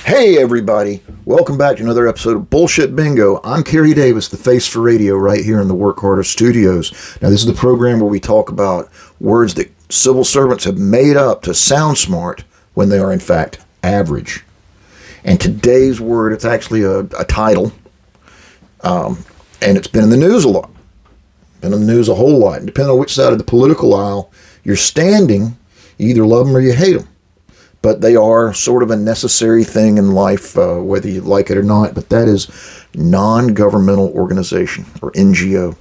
Hey everybody, welcome back to another episode of Bullshit Bingo. I'm Kerry Davis, the face for radio right here in the Work Harder Studios. Now this is the program where we talk about words that civil servants have made up to sound smart when they are in fact average. And today's word, it's actually a title, and it's been in the news a lot. Been in the news a whole lot. And depending on which side of the political aisle you're standing, you either love them or you hate them. But they are sort of a necessary thing in life, whether you like it or not. But that is non-governmental organization, or NGO.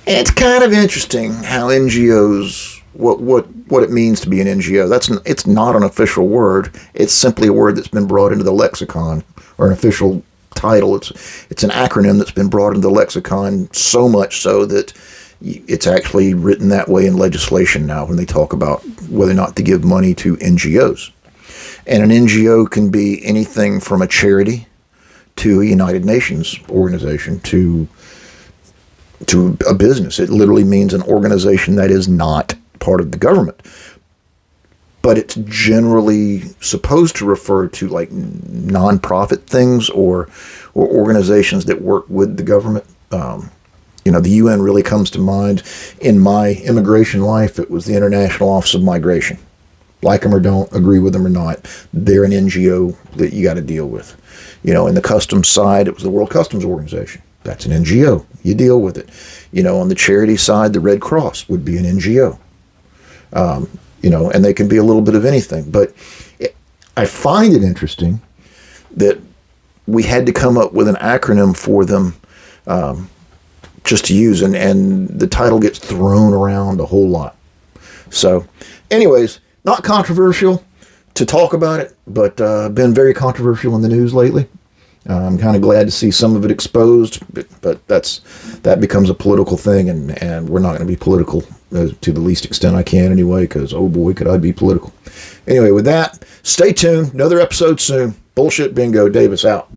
And it's kind of interesting how NGOs, what it means to be an NGO. It's not an official word. It's simply a word that's been brought into the lexicon, or an official title. It's an acronym that's been brought into the lexicon, so much so that it's actually written that way in legislation now when they talk about whether or not to give money to NGOs. And an NGO can be anything from a charity to a United Nations organization to a business. It literally means an organization that is not part of the government. But it's generally supposed to refer to like nonprofit things or organizations that work with the government. The UN really comes to mind. In my immigration life, it was the International Office of Migration. Like them or don't, agree with them or not, they're an NGO that you got to deal with. In the customs side, it was the World Customs Organization. That's an NGO. You deal with it. On the charity side, the Red Cross would be an NGO. And they can be a little bit of anything. But I find it interesting that we had to come up with an acronym for them just to use, and the title gets thrown around a whole lot. So, anyways, not controversial to talk about it, but been very controversial in the news lately. I'm kind of glad to see some of it exposed, but that becomes a political thing, and we're not going to be political to the least extent I can anyway, because, oh boy, could I be political. Anyway, with that, stay tuned. Another episode soon. Bullshit Bingo. Davis out.